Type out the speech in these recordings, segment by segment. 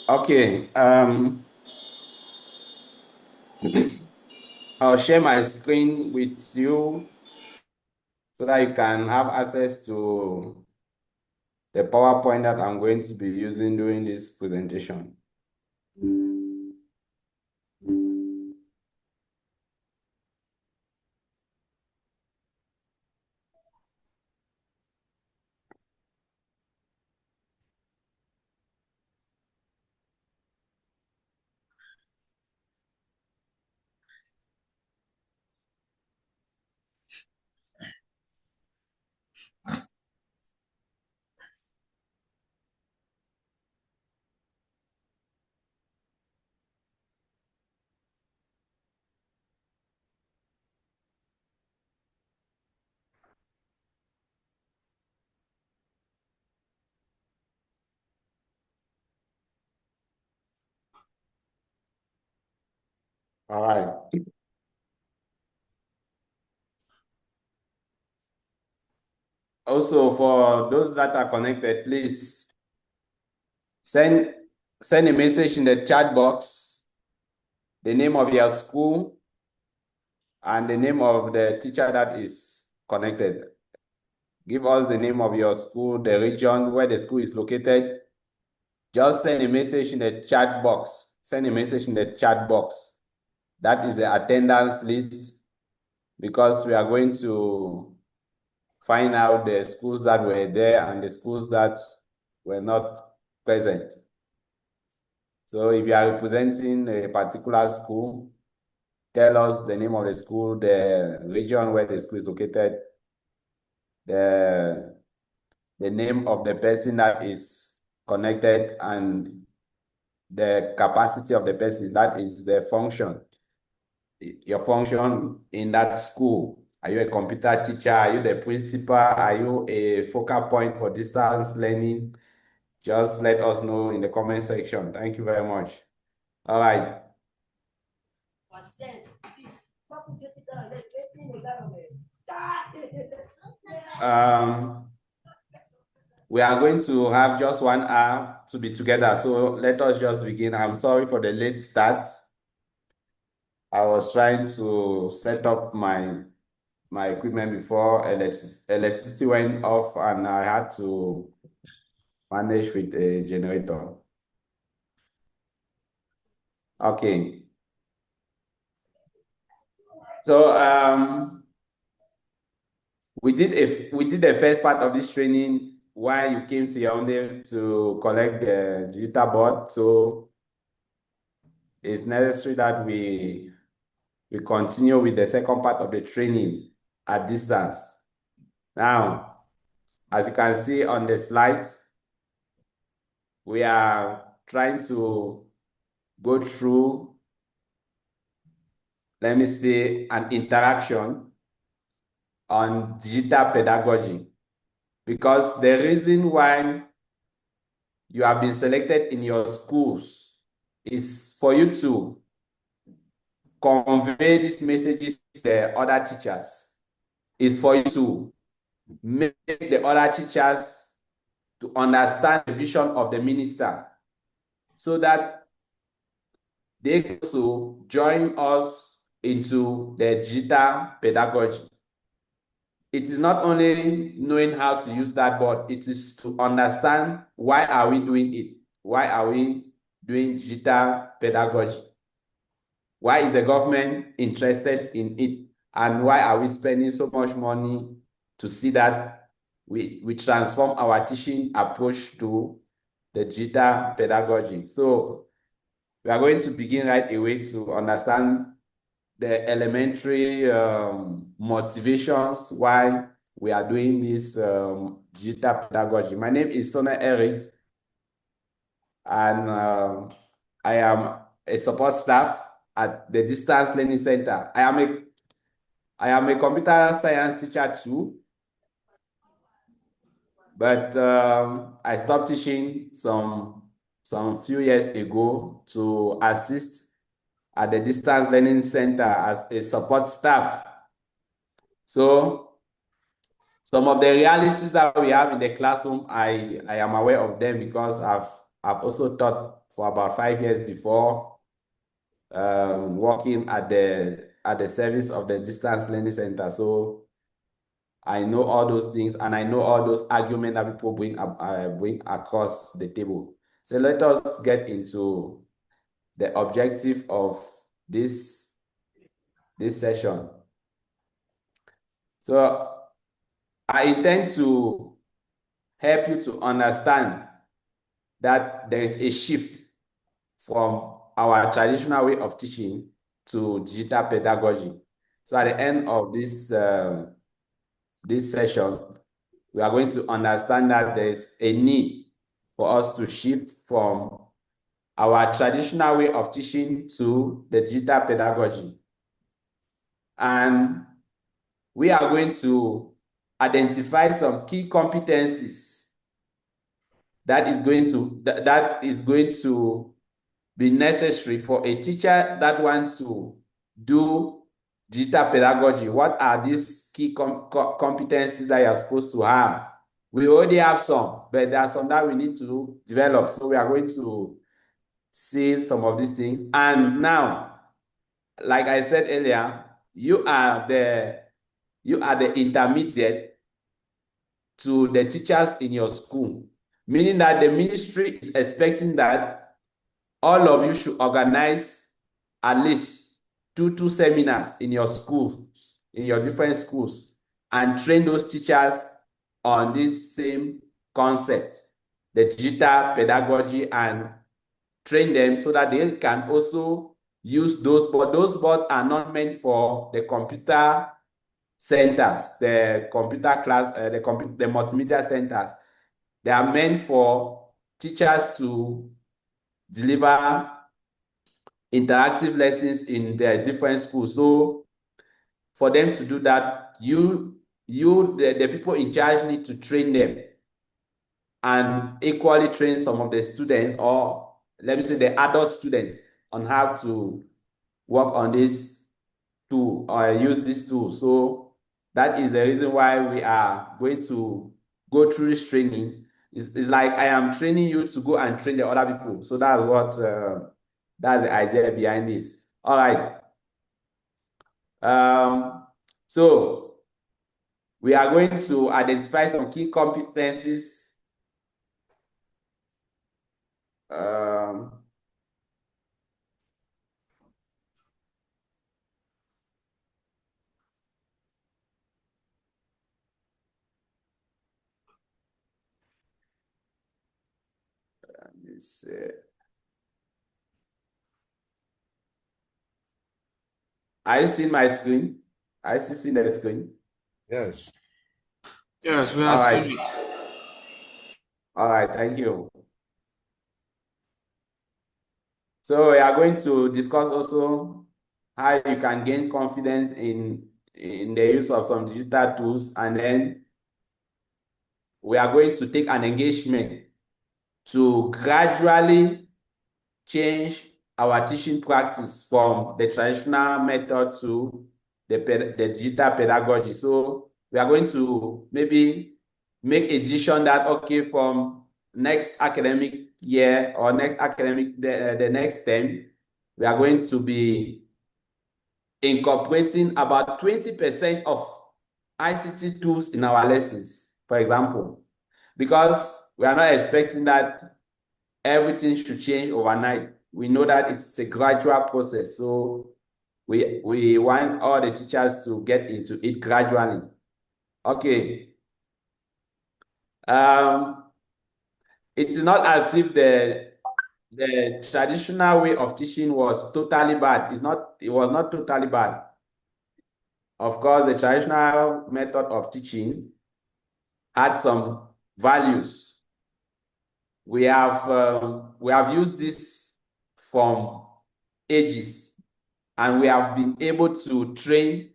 Okay, I'll share my screen with you so that you can have access to the PowerPoint that I'm going to be using during this presentation. All right. Also, for those that are connected, please send send a message in the chat box, the name of your school and the name of the teacher that is connected. Give us the name of your school, the region where the school is located. Just send a message in the chat box. Send a message in the chat box. That is the attendance list because we are going to find out the schools that were there and the schools that were not present. So if you are representing a particular school, tell us the name of the school, the region where the school is located, the name of the person that is connected, and the capacity of the person, that is the function, your function in that school. Are you a computer teacher? Are you the principal? Are you a focal point for distance learning? Just let us know in the comment section. Thank you very much. All right. Um, we are going to have just 1 hour to be together, so let us just begin. I'm sorry for the late start. I was trying to set up my equipment before electricity went off, and I had to manage with a generator. Okay. So we did the first part of this training while you came to Yaoundé to collect the digital board. So it's necessary that we continue with the second part of the training at distance. Now, as you can see on the slide, we are trying to go through, let me say, an interaction on digital pedagogy. Because the reason why you have been selected in your schools is for you to convey these messages to the other teachers, is for you to make the other teachers to understand the vision of the minister so that they also join us into the digital pedagogy. It is not only knowing how to use that board, it is to understand why are we doing it? Why are we doing digital pedagogy? Why is the government interested in it? And why are we spending so much money to see that we transform our teaching approach to the digital pedagogy? So we are going to begin right away to understand the elementary motivations why we are doing this digital pedagogy. My name is Sona Eric, and I am a support staff at the Distance Learning Center. I am a computer science teacher too, but I stopped teaching some few years ago to assist at the Distance Learning Center as a support staff. So some of the realities that we have in the classroom, I am aware of them because I've also taught for about 5 years before, working at the service of the distance learning center. So I know all those things, and I know all those arguments that people bring across the table. So let us get into the objective of this session. So I intend to help you to understand that there is a shift from our traditional way of teaching to digital pedagogy. So at the end of this session, we are going to understand that there is a need for us to shift from our traditional way of teaching to the digital pedagogy. And we are going to identify some key competencies that is going to be necessary for a teacher that wants to do digital pedagogy. What are these key competencies that you're supposed to have? We already have some, but there are some that we need to develop. So we are going to see some of these things. And now, like I said earlier, you are the intermediate to the teachers in your school, meaning that the ministry is expecting that all of you should organize at least two seminars in your schools, in your different schools, and train those teachers on this same concept, the digital pedagogy, and train them so that they can also use those boards. Those boards are not meant for the computer centers, the computer class, the multimedia centers. They are meant for teachers to deliver interactive lessons in their different schools. So for them to do that, the people in charge need to train them and equally train some of the students, or let me say the adult students, on how to work on this tool or use this tool. So that is the reason why we are going to go through this training. It's like I am training you to go and train the other people. So that's what that's the idea behind this. All right. So we are going to identify some key competencies. Let me see. Are you seeing my screen? Are you seeing the screen? Yes. Yes, we All are right. seeing it. All right, thank you. So we are going to discuss also how you can gain confidence in the use of some digital tools, and then we are going to take an engagement to gradually change our teaching practice from the traditional method to the digital pedagogy. So we are going to maybe make a decision that, okay, from next academic year or the next term, we are going to be incorporating about 20% of ICT tools in our lessons, for example, because we are not expecting that everything should change overnight. We know that it's a gradual process. So we want all the teachers to get into it gradually. Okay. It is not as if the traditional way of teaching was totally bad. It was not totally bad. Of course, the traditional method of teaching had some values. We have used this from ages, and we have been able to train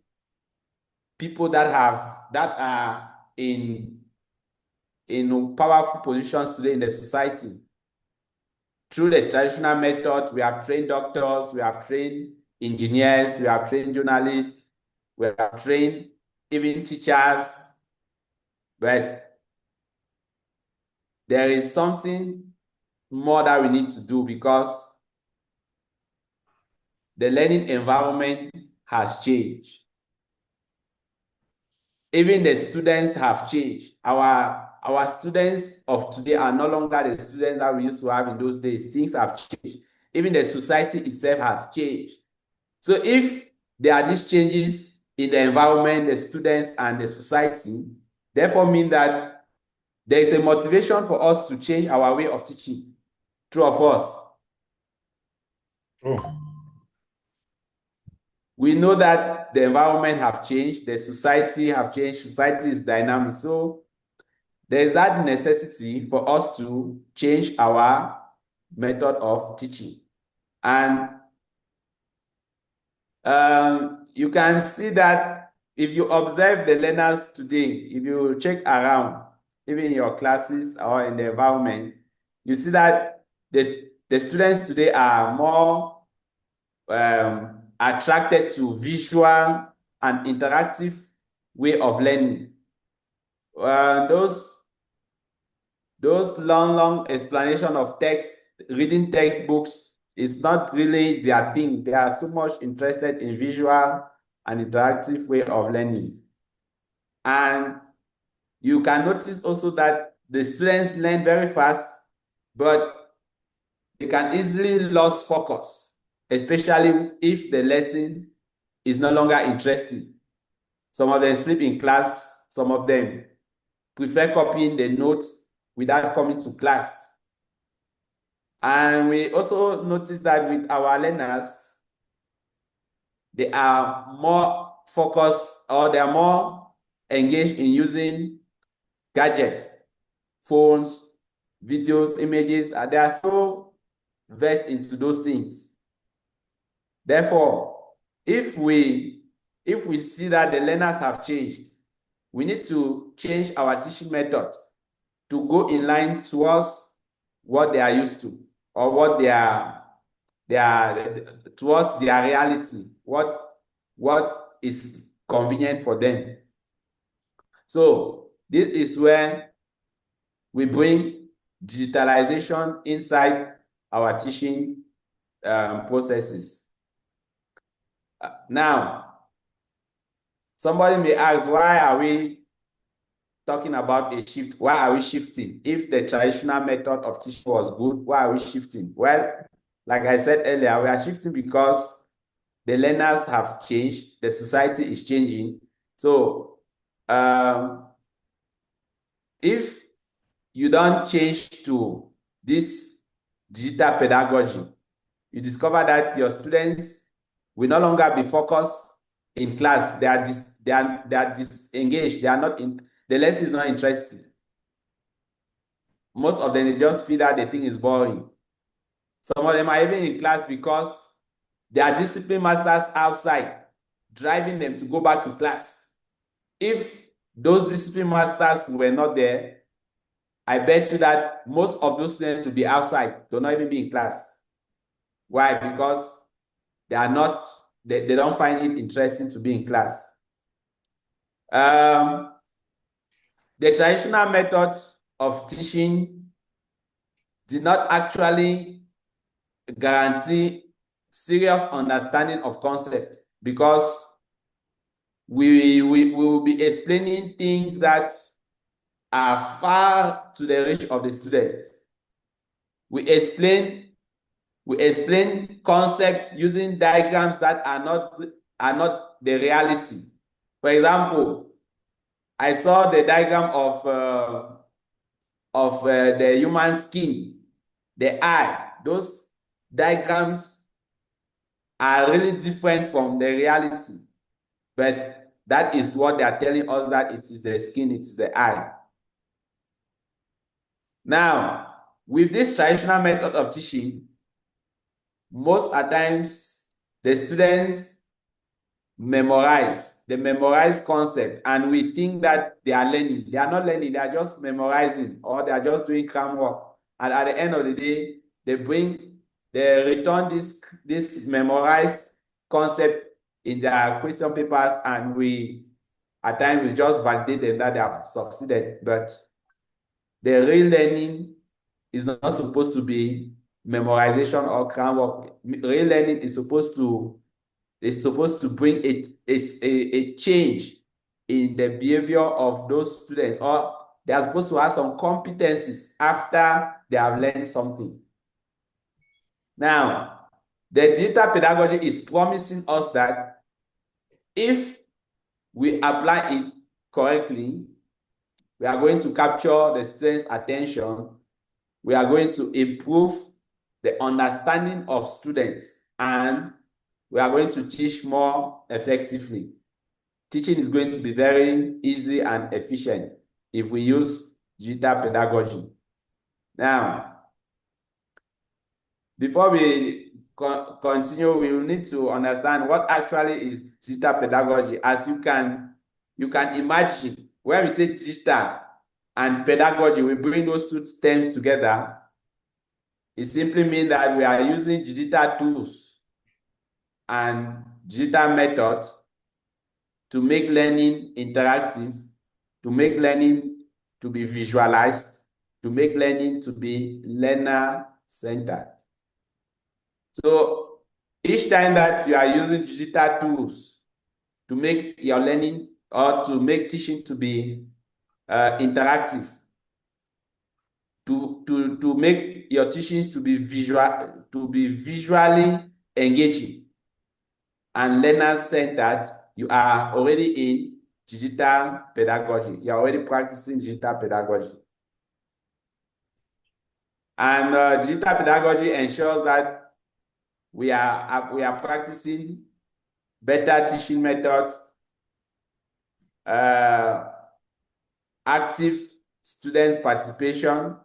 people that are in powerful positions today in the society. Through the traditional method, we have trained doctors, we have trained engineers, we have trained journalists, we have trained even teachers, but there is something more that we need to do because the learning environment has changed. Even the students have changed. Our students of today are no longer the students that we used to have in those days. Things have changed. Even the society itself has changed. So if there are these changes in the environment, the students, and the society, therefore mean that there is a motivation for us to change our way of teaching. True or false? True. We know that the environment have changed, the society have changed, society is dynamic. So there is that necessity for us to change our method of teaching. And you can see that if you observe the learners today, if you check around, even in your classes or in the environment, you see that the students today are more attracted to visual and interactive way of learning. Those long explanation of text, reading textbooks is not really their thing. They are so much interested in visual and interactive way of learning. And you can notice also that the students learn very fast, but they can easily lose focus, especially if the lesson is no longer interesting. Some of them sleep in class, some of them prefer copying the notes without coming to class. And we also notice that with our learners, they are more focused or they are more engaged in using gadgets, phones, videos, images, and they are so versed into those things. Therefore, if we see that the learners have changed, we need to change our teaching method to go in line towards what they are used to or what they are towards their reality, what is convenient for them. So this is where we bring digitalization inside our teaching processes. Now, somebody may ask, why are we talking about a shift? Why are we shifting? If the traditional method of teaching was good, why are we shifting? Well, like I said earlier, we are shifting because the learners have changed, the society is changing. So if you don't change to this digital pedagogy, you discover that your students will no longer be focused in class. They are disengaged. They are not in the lesson is not interesting. Most of them they just feel that the thing is boring. Some of them are even in class because there are discipline masters outside driving them to go back to class. If those discipline masters were not there, I bet you that most of those students will be outside. They'll not even be in class. Why? Because they are not, they don't find it interesting to be in class. The traditional method of teaching did not actually guarantee serious understanding of concept because we will be explaining things that are far to the reach of the students. We explain concepts using diagrams that are not the reality. For example, I saw the diagram of the human skin, the eye. Those diagrams are really different from the reality, but that is what they are telling us, that it is the skin, it's the eye. Now, with this traditional method of teaching, most at times the students memorize concept and we think that they are learning. They are not learning, they are just memorizing or they are just doing cram work. And at the end of the day, they return this memorized concept in their question papers, and we at times we just validate them that they have succeeded. But the real learning is not supposed to be memorization or groundwork. Real learning is supposed to bring a change in the behavior of those students, or they are supposed to have some competencies after they have learned something. Now, the digital pedagogy is promising us that if we apply it correctly, we are going to capture the students' attention. We are going to improve the understanding of students, and we are going to teach more effectively. Teaching is going to be very easy and efficient if we use digital pedagogy. Now, before we continue, we will need to understand what actually is digital pedagogy. As you can imagine, when we say digital and pedagogy, we bring those two terms together. It simply means that we are using digital tools and digital methods to make learning interactive, to make learning to be visualized, to make learning to be learner-centered. So each time that you are using digital tools to make your learning or to make teaching to be interactive, to make your teachings to be visually engaging and learner-centered, you are already in digital pedagogy. You are already practicing digital pedagogy. And digital pedagogy ensures that we are practicing better teaching methods, active students' participation,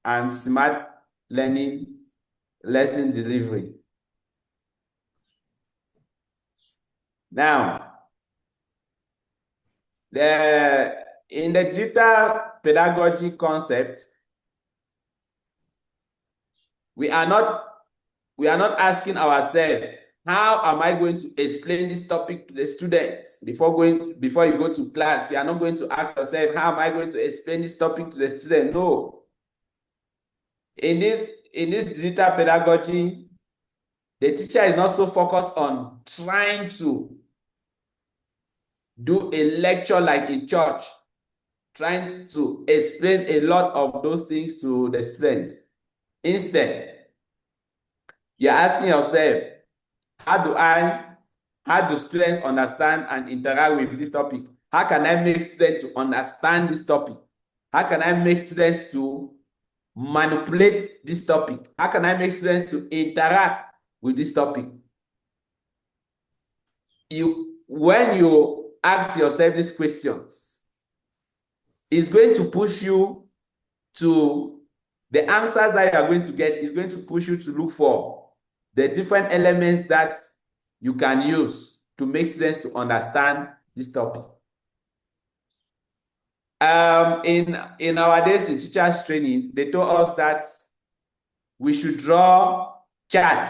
and smart learning lesson delivery. Now, in the digital pedagogy concept, we are not asking ourselves, how am I going to explain this topic to the students? Before you go to class, you are not going to ask yourself, how am I going to explain this topic to the student? No. In this digital pedagogy, the teacher is not so focused on trying to do a lecture like in church, trying to explain a lot of those things to the students. Instead, you're asking yourself, how do students understand and interact with this topic? How can I make students to understand this topic? How can I make students to manipulate this topic? How can I make students to interact with this topic? When you ask yourself these questions, it's going to push you to the answers that you are going to get. Is going to push you to look for the different elements that you can use to make students to understand this topic. In our days in teachers training, they told us that we should draw charts,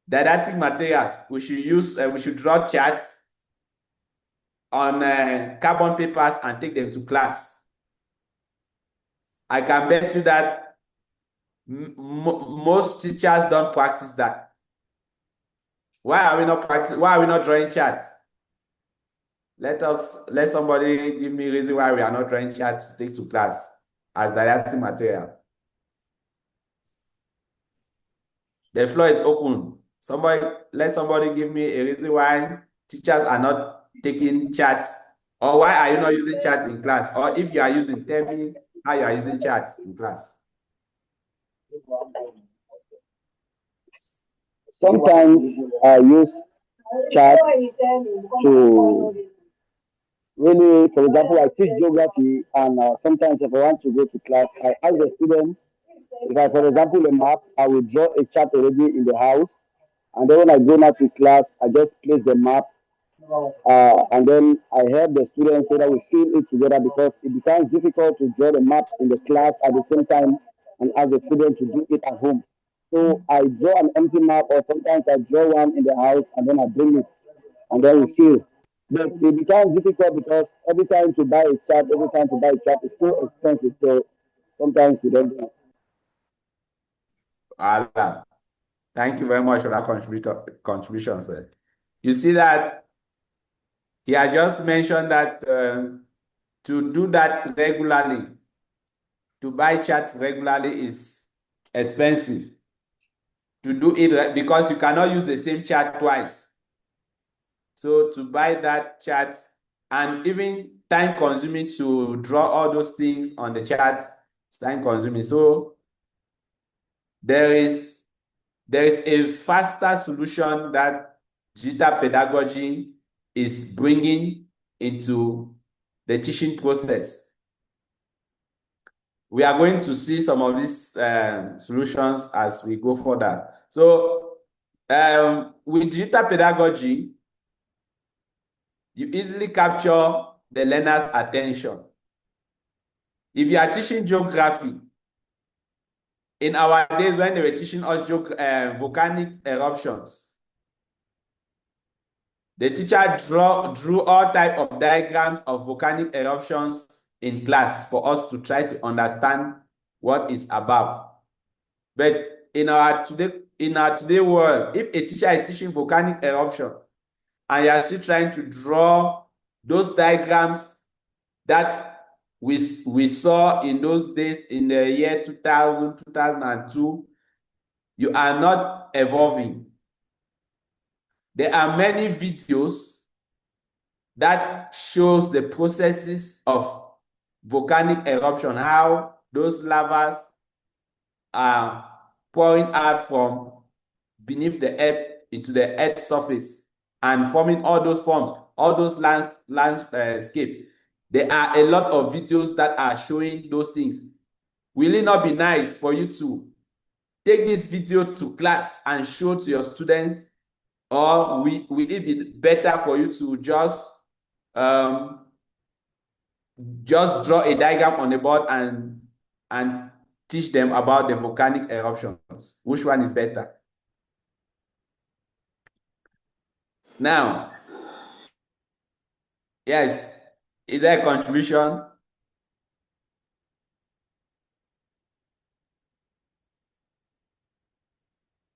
didactic materials. We should draw charts on carbon papers and take them to class. I can bet you that most teachers don't practice that. Why are we not drawing charts? Let somebody give me a reason why we are not drawing charts to take to class as didactic material. The floor is open. Let somebody give me a reason why teachers are not taking charts, or why are you not using charts in class? Or if you are using, tell me how you are using charts in class. Sometimes I use chat to really, for example, I teach geography, and sometimes if I want to go to class, I ask the students, if I, for example, a map, I will draw a chart already in the house, and then when I go now to class, I just place the map, and then I help the students so that we fill it together, because it becomes difficult to draw the map in the class at the same time and ask the students to do it at home. So I draw an empty map, or sometimes I draw one in the house and then I bring it and then we fill. But it becomes difficult because every time to buy a chart is so expensive. So sometimes you don't do it. Allah. Thank you very much for that contribution, sir. You see that he has just mentioned that to do that regularly, to buy charts regularly is expensive. To do it because you cannot use the same chart twice. So to buy that chart and even time consuming to draw all those things on the chart, it's time consuming. So there is a faster solution that digital pedagogy is bringing into the teaching process. We are going to see some of these solutions as we go further. So with digital pedagogy, you easily capture the learner's attention. If you are teaching geography, in our days when they were teaching us volcanic eruptions, the teacher drew all types of diagrams of volcanic eruptions in class for us to try to understand what it's about. But in our today world, if a teacher is teaching volcanic eruption and you are still trying to draw those diagrams that we saw in those days in the year 2000, 2002, you are not evolving. There are many videos that shows the processes of volcanic eruption, how those lavas are pouring out from beneath the earth into the earth's surface and forming all those forms, all those landscape. There are a lot of videos that are showing those things. Will it not be nice for you to take this video to class and show to your students? Or will it be better for you to just draw a diagram on the board and teach them about the volcanic eruptions? Which one is better? Now, yes, is there a contribution?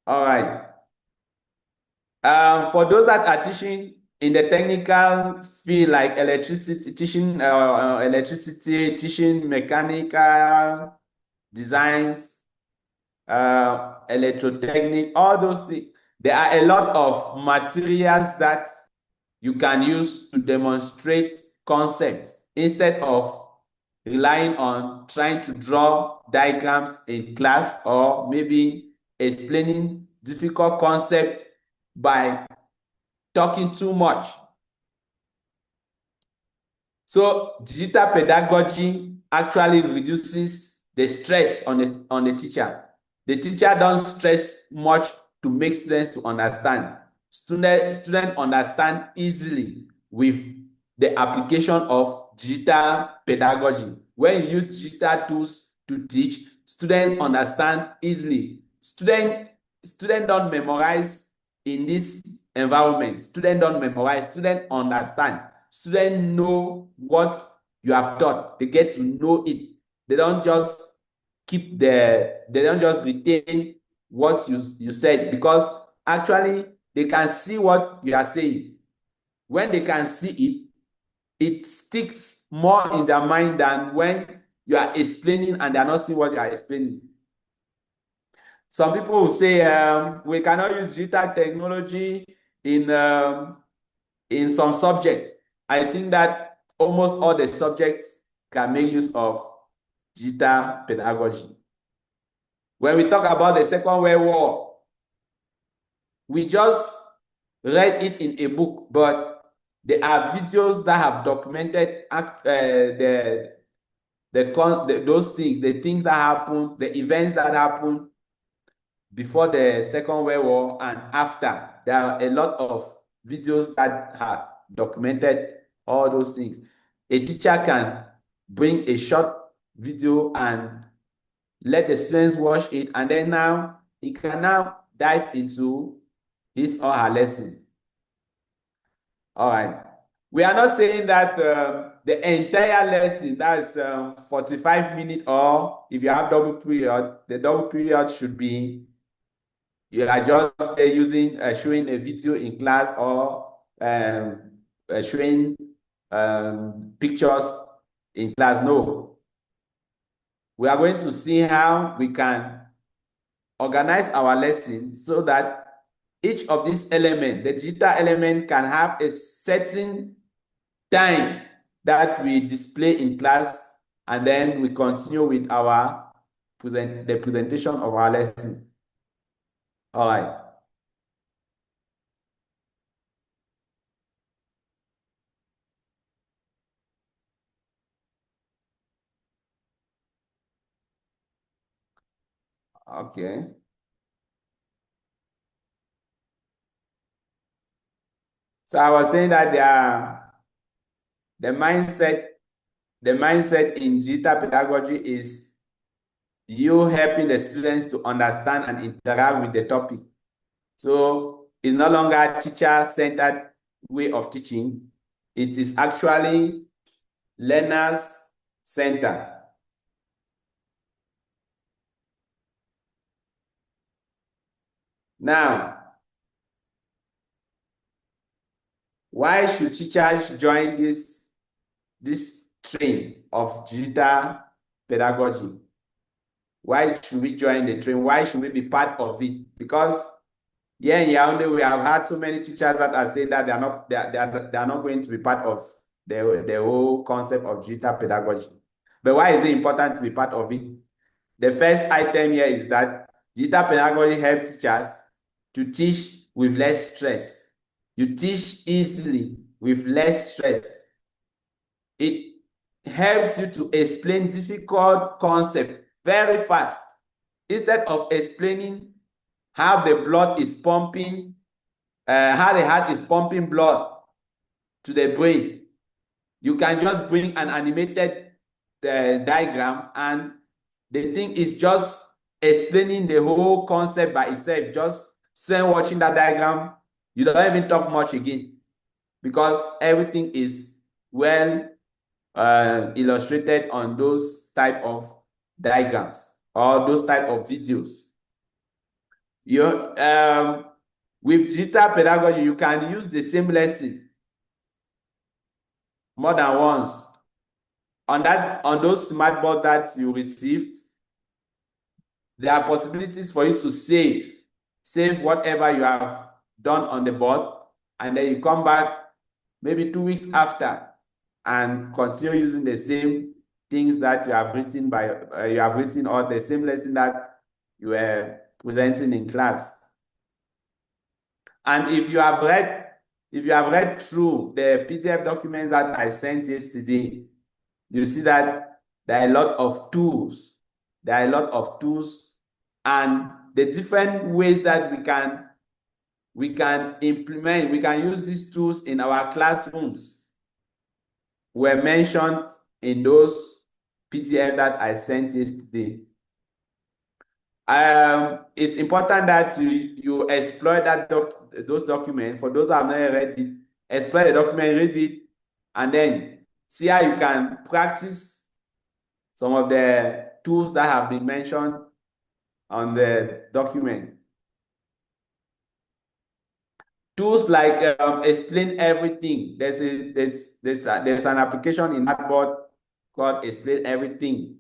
All right. For those that are teaching in the technical field, like electricity, teaching teaching mechanical designs, electrotechnic, all those things, there are a lot of materials that you can use to demonstrate concepts instead of relying on trying to draw diagrams in class or maybe explaining difficult concepts by talking too much. So digital pedagogy actually reduces the stress on the teacher. The teacher don't stress much to make students to understand. Students understand easily with the application of digital pedagogy. When you use digital tools to teach, students understand easily. Students don't memorize in this environment. Students don't memorize, students understand. Students know what you have taught. They get to know it. They don't just retain what you said, because actually they can see what you are saying. When they can see it, it sticks more in their mind than when you are explaining and they are not seeing what you are explaining. Some people will say we cannot use digital technology in some subjects. I think that almost all the subjects can make use of digital pedagogy. When we talk about the Second World War, we just read it in a book, but there are videos that have documented those things, the things that happened, the events that happened before the Second World War and after. There are a lot of videos that have documented all those things. A teacher can bring a short video and let the students watch it, and then now he can now dive into his or her lesson. All right. We are not saying that the entire lesson, that's 45 minutes, or if you have double period, the double period should be you are just using showing a video in class or showing pictures in class. No. We are going to see how we can organize our lesson so that each of these elements, the digital element, can have a certain time that we display in class, and then we continue with our the presentation of our lesson. All right. Okay. So I was saying that the mindset in digital pedagogy is you helping the students to understand and interact with the topic. So it's no longer a teacher-centered way of teaching. It is actually learners-centered. Now, why should teachers join this train of digital pedagogy? Why should we join the train? Why should we be part of it? Because here in Yaoundé, we have had so many teachers that are saying that they are not going to be part of the whole concept of digital pedagogy. But why is it important to be part of it? The first item here is that digital pedagogy helps teachers to teach with less stress. You teach easily with less stress. It helps you to explain difficult concepts very fast. Instead of explaining how the blood is pumping, how the heart is pumping blood to the brain, you can just bring an animated diagram, and the thing is just explaining the whole concept by itself. Just watching that diagram, you don't even talk much again, because everything is well illustrated on those type of diagrams or those type of videos. With digital pedagogy, you can use the same lesson more than once. On those smart boards that you received, there are possibilities for you to save whatever you have done on the board, and then you come back maybe 2 weeks after and continue using the same things that you have written or the same lesson that you were presenting in class. And if you have read through the PDF documents that I sent yesterday, you see that there are a lot of tools. And the different ways that we can implement, we can use these tools in our classrooms were mentioned in those PDF that I sent yesterday. It's important that you explore those documents. For those that have not read it, explore the document, read it, and then see how you can practice some of the tools that have been mentioned on the document. Tools like Explain Everything. There's an application in that board called Explain Everything.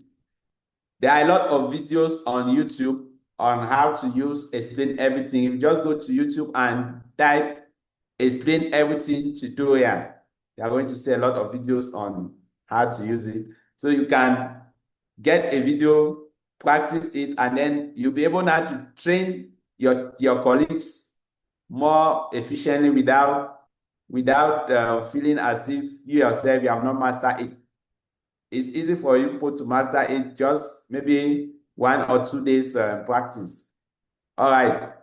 There are a lot of videos on YouTube on how to use Explain Everything. If you just go to YouTube and type Explain Everything tutorial, you are going to see a lot of videos on how to use it. So you can get a video, practice it, and then you'll be able now to train your colleagues more efficiently without feeling as if you yourself you have not mastered it. It's easy for you to master it, just maybe 1 or 2 days practice. All right.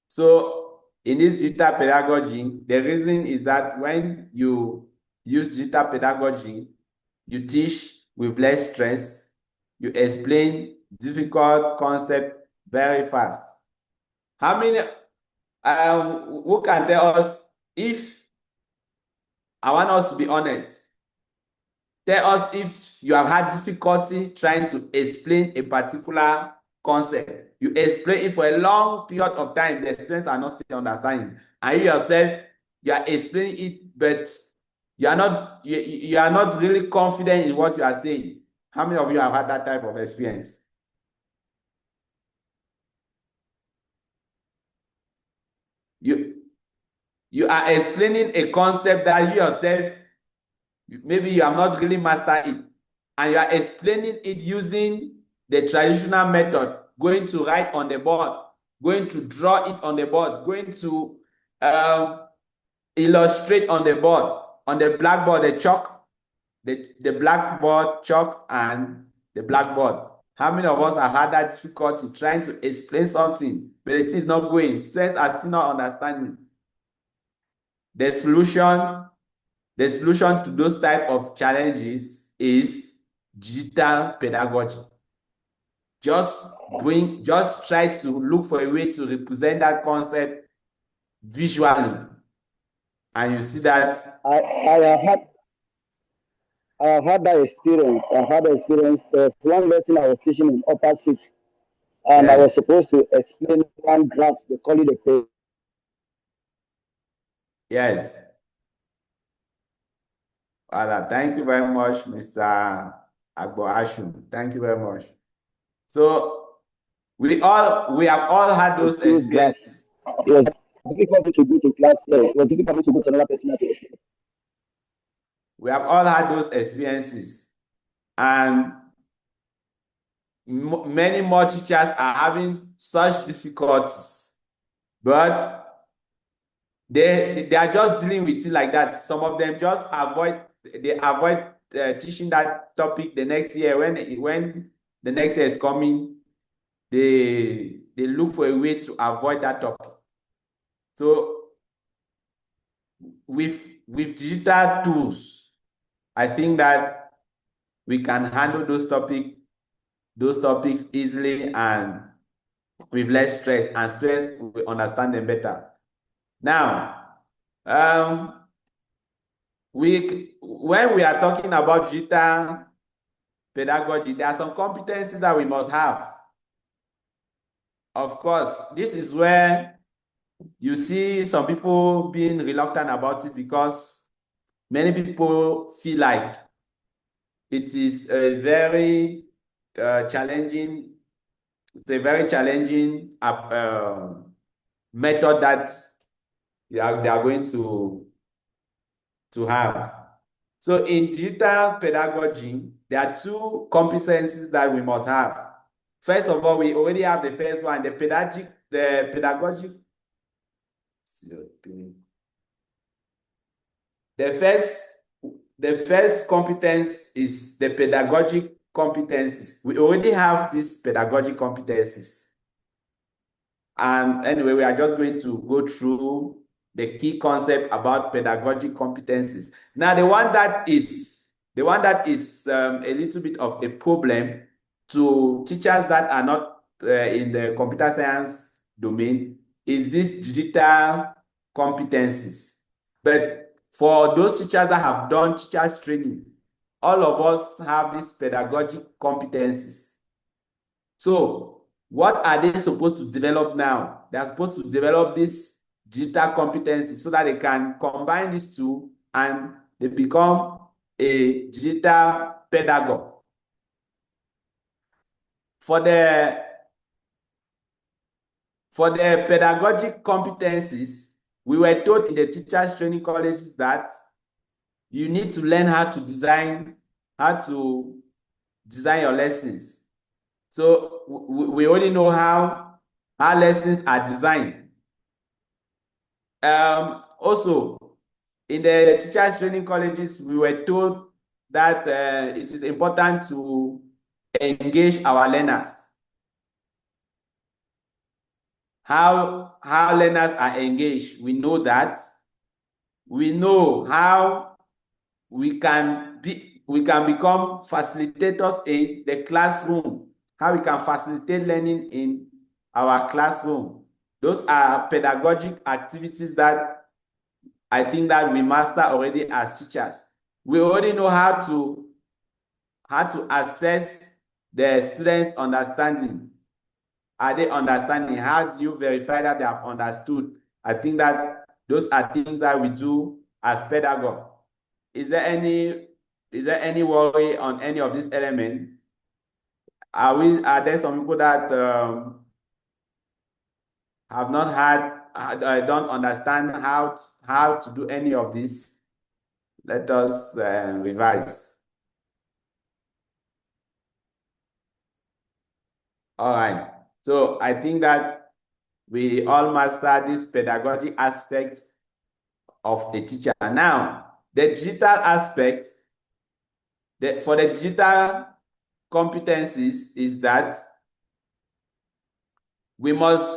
So in this digital pedagogy, the reason is that when you use digital pedagogy, you teach with less stress, you explain difficult concepts very fast. How many, who can tell us, if I want us to be honest, tell us if you have had difficulty trying to explain a particular concept. You explain it for a long period of time, the students are not still understanding. And you yourself, you are explaining it, but you are not really confident in what you are saying. How many of you have had that type of experience? You are explaining a concept that you yourself, maybe you have not really mastered it, and you are explaining it using the traditional method, going to write on the board, going to draw it on the board, going to illustrate on the board, on the blackboard, the chalk, the blackboard, chalk, and the blackboard. How many of us have had that difficulty trying to explain something, but it is not going? Students are still not understanding. The solution to those type of challenges is digital pedagogy. Just try to look for a way to represent that concept visually, and you see that. I have had that experience. I had the experience. One lesson I was teaching in upper six, and I was supposed to explain one graph. They call it a page. Yes. Voilà. Thank you very much, Mr. Agbo Ashun. Thank you very much. So we have all had those experiences. It was difficult to go to class. It was difficult to go to another person. We have all had those experiences, and many more teachers are having such difficulties, but they are just dealing with it like that. Some of them just avoid teaching that topic the next year. When the next year is coming, they look for a way to avoid that topic. So with digital tools, I think that we can handle those topics easily and with less stress, and students will understand them better. Now, when we are talking about digital pedagogy, there are some competencies that we must have. Of course, this is where you see some people being reluctant about it, because many people feel like it is a very challenging. It's a very challenging method that they are going to have. So in digital pedagogy, there are two competencies that we must have. First of all, we already have the first one, the pedagogic. The first competence is the pedagogic competencies. We already have these pedagogic competencies. And anyway, we are just going to go through the key concept about pedagogic competencies. Now, the one that is a little bit of a problem to teachers that are not in the computer science domain is this digital competencies. But for those teachers that have done teachers training, all of us have these pedagogic competencies. So what are they supposed to develop now? They're supposed to develop this digital competencies so that they can combine these two and they become a digital pedagogue. For the pedagogic competencies, we were taught in the teachers training colleges that you need to learn how to design your lessons. So we already know how lessons are designed. Also, in the teachers training colleges, we were told that it is important to engage our learners. How learners are engaged, we know that. We know how we can become facilitators in the classroom, how we can facilitate learning in our classroom. Those are pedagogic activities that I think that we master already as teachers. We already know how to assess the students' understanding. are they understanding? How do you verify that they have understood? I think that those are things that we do as pedagogue. Is there any worry on any of these elements? Are there some people that have not don't understand how to do any of this? Let us revise. All right. So I think that we all master this pedagogy aspect of a teacher. Now, the digital aspect, for the digital competencies is that we must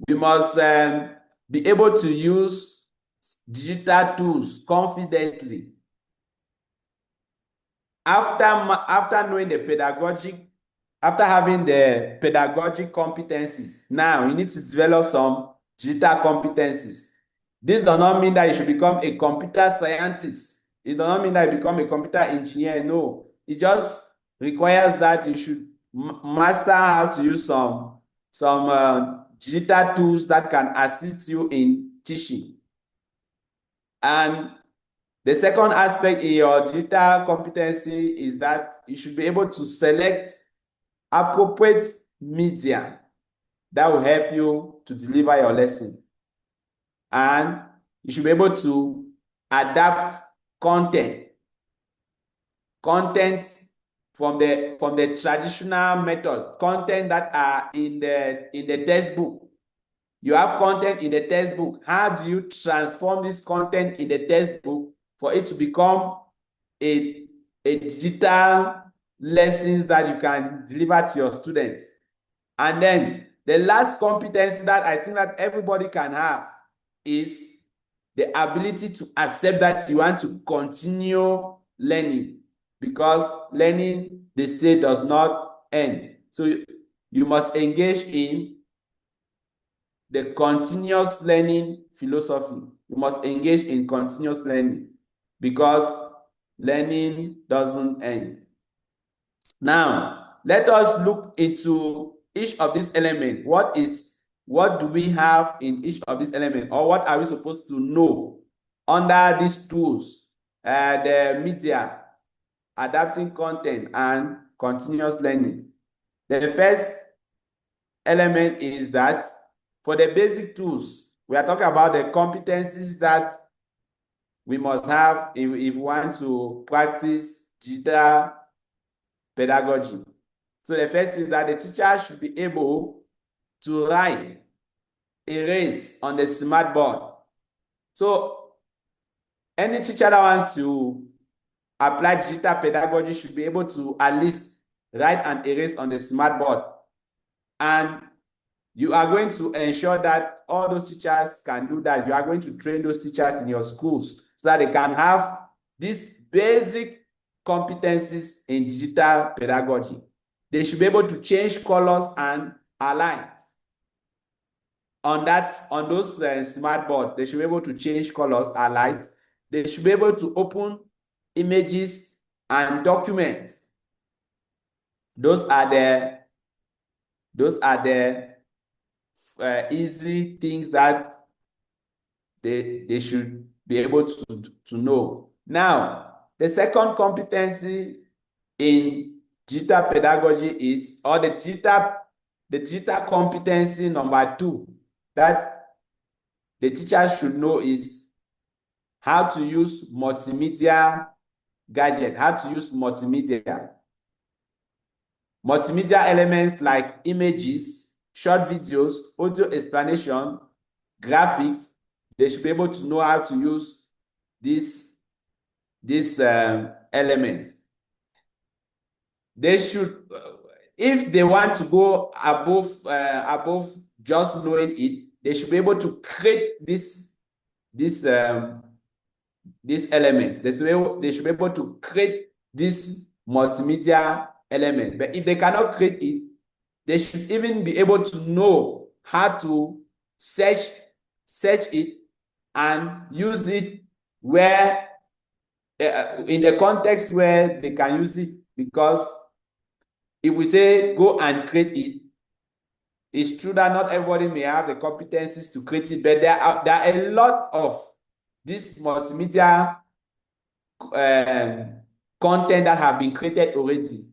be able to use digital tools confidently. After knowing the pedagogic, after having the pedagogic competencies, now you need to develop some digital competencies. This does not mean that you should become a computer scientist. It does not mean that you become a computer engineer. No, it just requires that you should master how to use some digital tools that can assist you in teaching. And the second aspect in your digital competency is that you should be able to select appropriate media that will help you to deliver your lesson. And you should be able to adapt content from the traditional method, content that are in the textbook. You have content in the textbook. How do you transform this content in the textbook for it to become a digital lesson that you can deliver to your students? And then the last competency that I think that everybody can have is the ability to accept that you want to continue learning, because learning, they say, does not end. So you must engage in the continuous learning philosophy. You must engage in continuous learning because learning doesn't end. Now, let us look into each of these elements. What do we have in each of these elements, or what are we supposed to know under these tools, the media, adapting content, and continuous learning? The first element is that for the basic tools, we are talking about the competencies that we must have if we want to practice digital pedagogy. So the first is that the teacher should be able to write, erase on the smart board. So any teacher that wants to apply digital pedagogy should be able to at least write and erase on the smart board. And you are going to ensure that all those teachers can do that. You are going to train those teachers in your schools so that they can have these basic competencies in digital pedagogy. They should be able to change colors and align on those smart boards. They should be able to change colors, align. They should be able to open images and documents. Those are the easy things that they should be able to know. Now, the second competency in digital pedagogy is, or the digital competency number 2 that the teacher should know is how to use multimedia gadget, how to use multimedia. Multimedia elements like images, short videos, audio explanation, graphics. They should be able to know how to use this element. They should, if they want to go above just knowing it, they should be able to create this element. They should be able to create this multimedia element. But if they cannot create it, they should even be able to know how to search it and use it where in the context where they can use it. Because if we say go and create it, It's true that not everybody may have the competencies to create it, but there are a lot of this multimedia content that have been created already.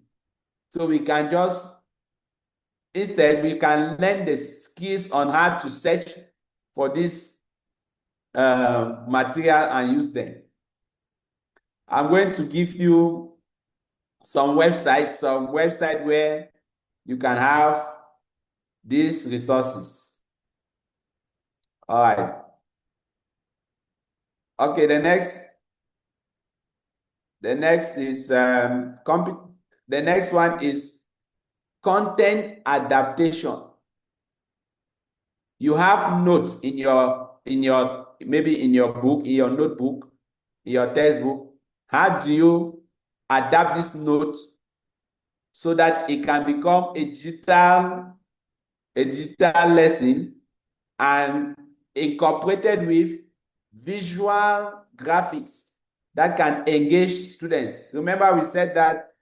So we can just, instead, we can learn the skills on how to search for this material and use them. I'm going to give you some websites where you can have these resources. All right. Okay, the next is the next one is content adaptation. You have notes in your maybe in your book, in your notebook, in your textbook. How do you adapt this note so that it can become a digital lesson and incorporated with visual graphics that can engage students? Remember, we said that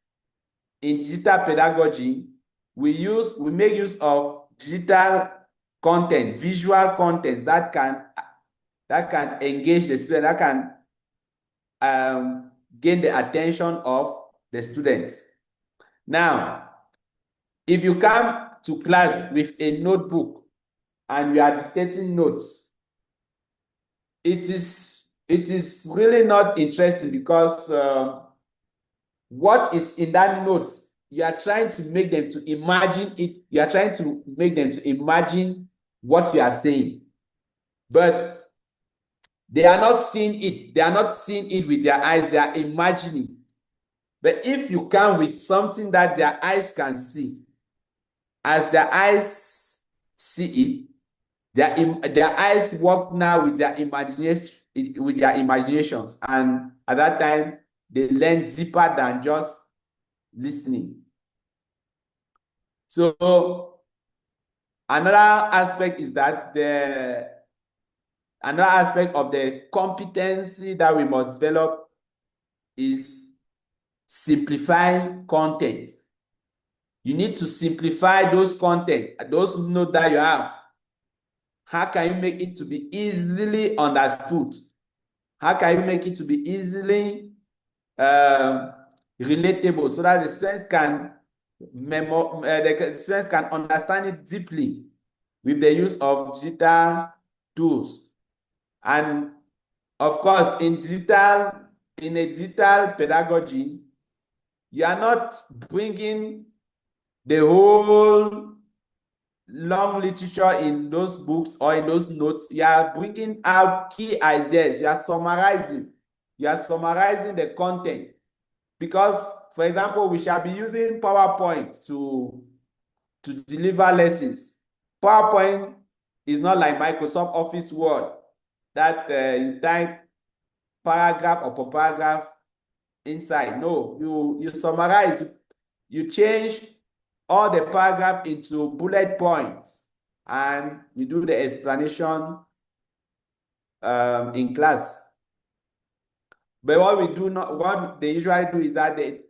in digital pedagogy, we make use of digital content, visual content that can engage the student, that can gain the attention of the students. Now, if you come to class with a notebook and you are dictating notes, it is really not interesting, because what is in that note, you are trying to make them to imagine it. You are trying to make them to imagine what you are saying, but they are not seeing it. They are not seeing it with their eyes. They are imagining. But if you come with something that their eyes can see, as their eyes see it, their eyes work now with their imaginations, and at that time they learn deeper than just listening. So another aspect is that another aspect of the competency that we must develop is simplifying content. You need to simplify those content, those notes that you have. How can you make it to be easily understood? How can you make it to be easily relatable, so that the students can understand it deeply with the use of digital tools? And of course, in a digital pedagogy, you are not bringing the whole long literature in those books or in those notes. You are bringing out key ideas. You are summarizing. You are summarizing the content. Because, for example, we shall be using PowerPoint to deliver lessons. PowerPoint is not like Microsoft Office Word that you type paragraph upon paragraph inside. No, you summarize. You change all the paragraph into bullet points, and you do the explanation in class. But what they usually do is that they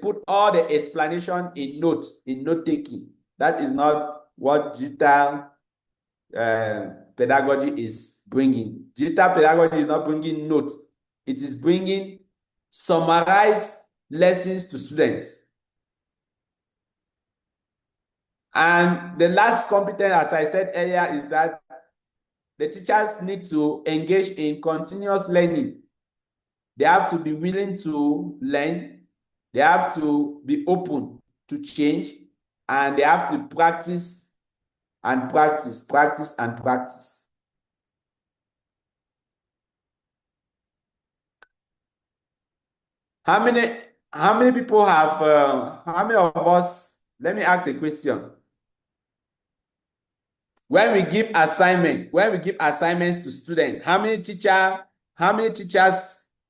put all the explanation in notes, in note taking. That is not what digital pedagogy is bringing. Digital pedagogy is not bringing notes. It is bringing summarized lessons to students. And the last competence, as I said earlier, is that the teachers need to engage in continuous learning. They have to be willing to learn. They have to be open to change, and they have to practice and practice, practice and practice. How many people have, how many of us, let me ask a question. When we give assignments to students, how many teachers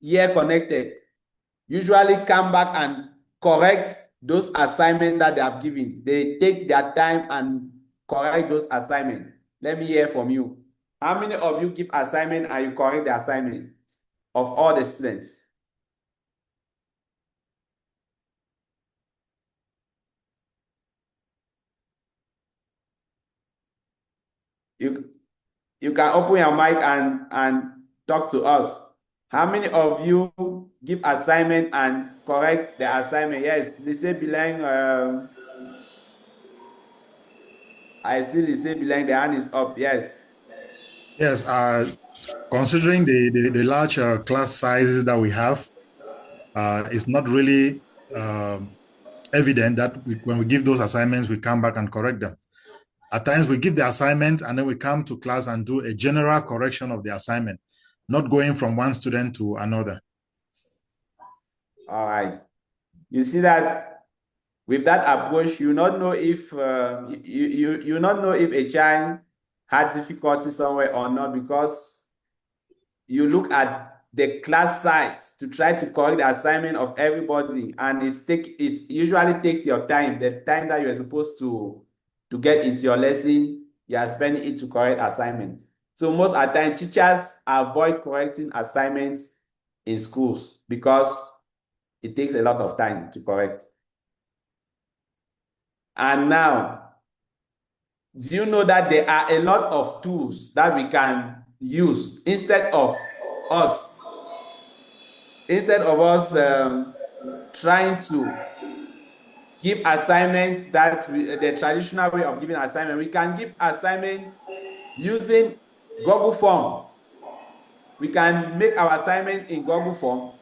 here connected usually come back and correct those assignments that they have given? They take their time and correct those assignments. Let me hear from you. How many of you give assignment and you correct the assignment of all the students? you can open your mic and talk to us. How many of you give assignment and correct the assignment? Yes, Lise Bilang. I see Lise Bilang, the hand is up. Yes. Yes, considering the large class sizes that we have, it's not really evident that when we give those assignments, we come back and correct them. At times, we give the assignment and then we come to class and do a general correction of the assignment, not going from one student to another. All right. You see that with that approach, you not know if you not know if a child had difficulty somewhere or not, because you look at the class size to try to correct the assignment of everybody, and it usually takes your time, the time that you're supposed to get into your lesson, you are spending it to correct assignment. So most of the time, teachers avoid correcting assignments in schools because it takes a lot of time to correct. And now, do you know that there are a lot of tools that we can use instead of us trying to give assignments the traditional way of giving assignment? We can give assignments using Google Form. We can make our assignment in Google Form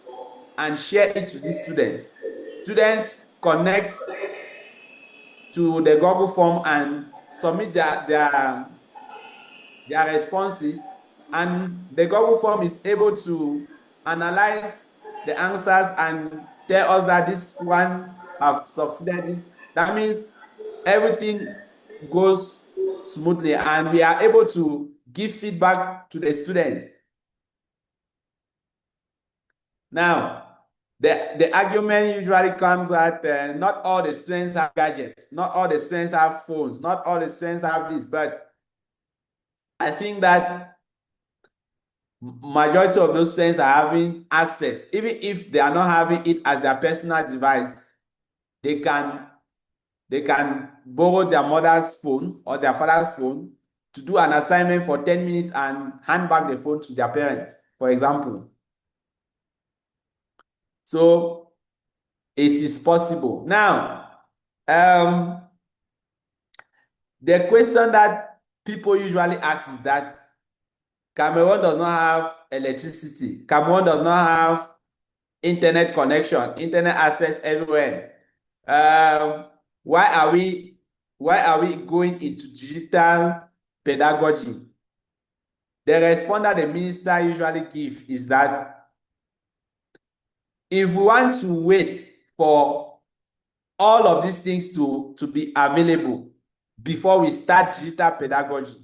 and share it to the students. Students connect to the Google Form and submit their responses, and the Google Form is able to analyze the answers and tell us that this one have succeeded this. That means everything goes smoothly and we are able to give feedback to the students. Now, the argument usually comes at not all the students have gadgets, not all the students have phones, not all the students have this, but I think that majority of those students are having access. Even if they are not having it as their personal device, they can borrow their mother's phone or their father's phone to do an assignment for 10 minutes and hand back the phone to their parents, for example. So it is possible. Now, the question that people usually ask is that Cameroon does not have electricity. Cameroon does not have internet connection, internet access everywhere. Why are we going into digital pedagogy? The response that the minister usually gives is that if we want to wait for all of these things to be available before we start digital pedagogy,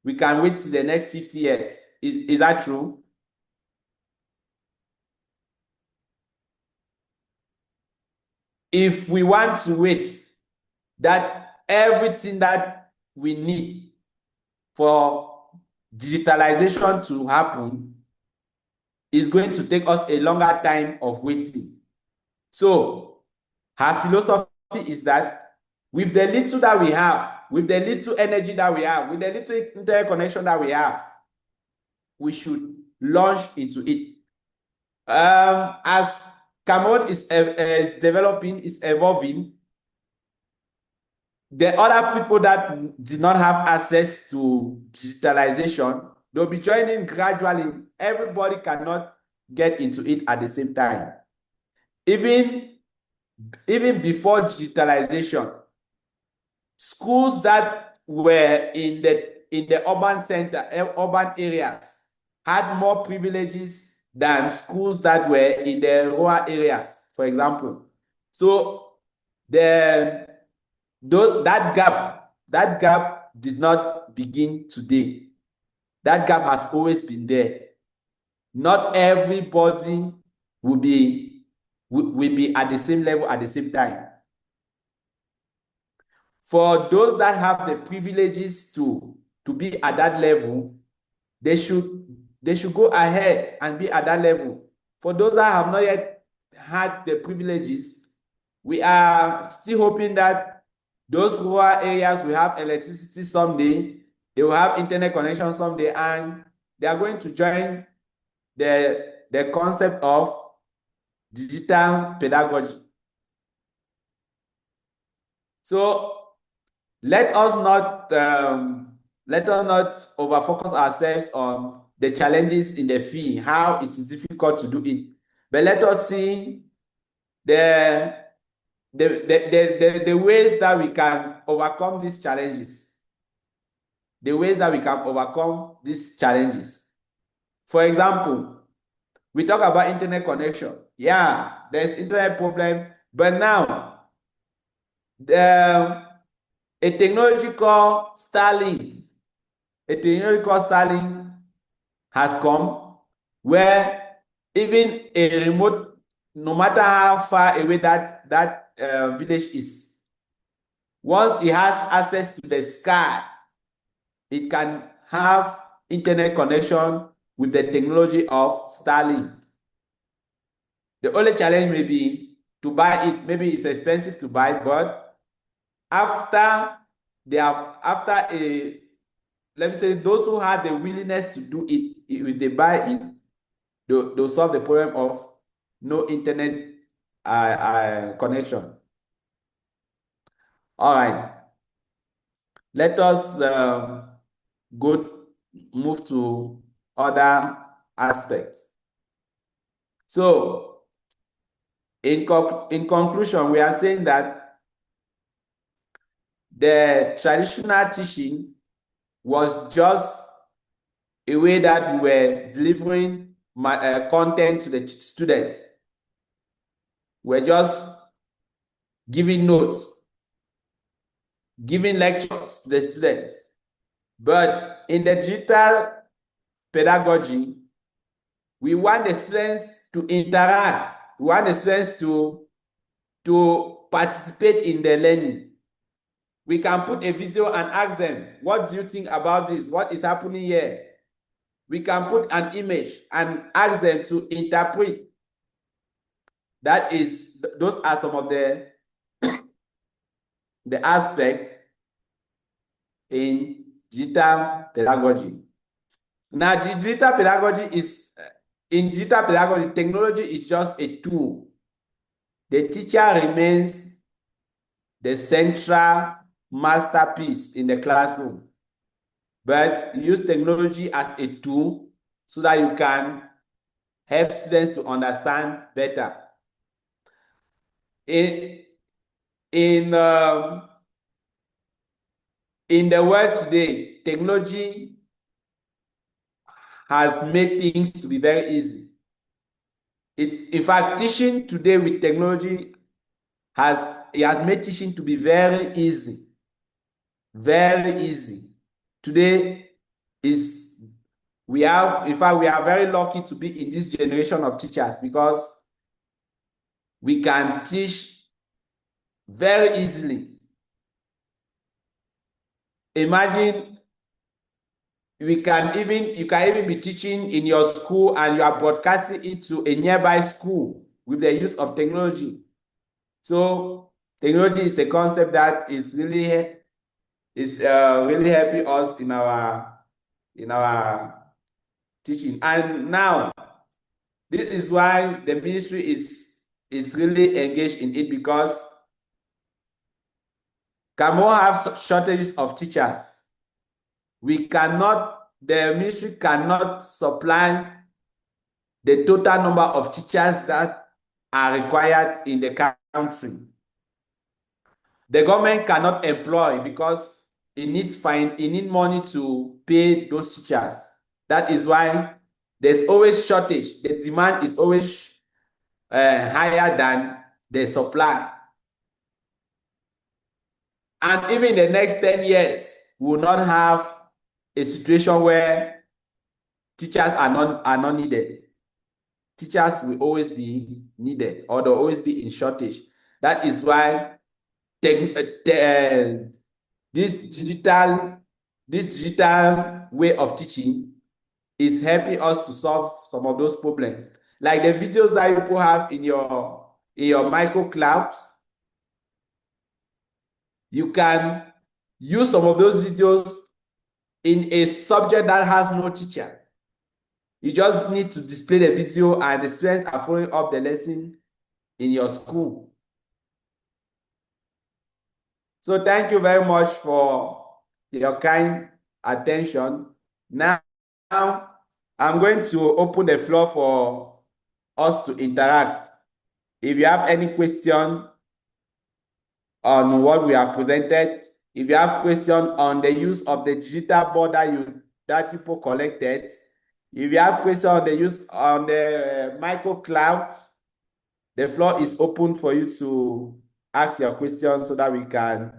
we can wait till the next 50 years. Is that true? If we want to wait that everything that we need for digitalization to happen is going to take us a longer time of waiting. So her philosophy is that with the little that we have, with the little energy that we have, with the little internet connection that we have, we should launch into it. As Cameroon is developing, is evolving, the other people that did not have access to digitalization, they'll be joining gradually. Everybody cannot get into it at the same time. Even before digitalization, schools that were in the urban center, urban areas, had more privileges than schools that were in the rural areas, for example. So that gap did not begin today. That gap has always been there. Not everybody will be at the same level at the same time. For those that have the privileges to be at that level, they should go ahead and be at that level. For those that have not yet had the privileges, we are still hoping that those rural areas will have electricity someday, They will have internet connection someday, and they are going to join the concept of digital pedagogy. So let us not over-focus ourselves on the challenges in the field, how it is difficult to do it. But let us see the ways that we can overcome these challenges. The ways that we can overcome these challenges. For example, we talk about internet connection. Yeah, there's internet problem, but now a technology called Starlink has come, where even a remote, no matter how far away that village is, once it has access to the sky, it can have internet connection with the technology of Starlink. The only challenge may be to buy it. Maybe it's expensive to buy, but after let me say, those who have the willingness to do it, if they buy it, they'll solve the problem of no internet connection. All right. Let us move to other aspects. So, in conclusion, we are saying that the traditional teaching was just a way that we were delivering content to the students. We're just giving notes, giving lectures to the students. But in the digital pedagogy, we want the students to interact. We want the students to participate in the learning. We can put a video and ask them, what do you think about this? What is happening here? We can put an image and ask them to interpret. Those are some of the aspects in digital pedagogy. Now, in digital pedagogy, technology is just a tool. The teacher remains the central masterpiece in the classroom, but use technology as a tool so that you can help students to understand better. In the world today, technology has made things to be very easy. In fact, teaching today with technology has made teaching to be very easy. Very easy. Today we are very lucky to be in this generation of teachers, because we can teach very easily. Imagine you can even be teaching in your school and you are broadcasting it to a nearby school with the use of technology. So technology is a concept that is really helping us in our teaching. And now, this is why the ministry is really engaged in it, because Cameroon have shortages of teachers. The ministry cannot supply the total number of teachers that are required in the country. The government cannot employ, because it needs money to pay those teachers. That is why there's always shortage. The demand is always higher than the supply. And even in the next 10 years, we will not have a situation where teachers are not needed. Teachers will always be needed, or they'll always be in shortage. That is why this digital way of teaching is helping us to solve some of those problems. Like the videos that people have in your micro clouds, you can use some of those videos in a subject that has no teacher. You just need to display the video and the students are following up the lesson in your school. So thank you very much for your kind attention. Now, I'm going to open the floor for us to interact. If you have any question on what we have presented, if you have question on the use of the digital board that people collected, if you have question on the use on the micro cloud, the floor is open for you to ask your questions so that we can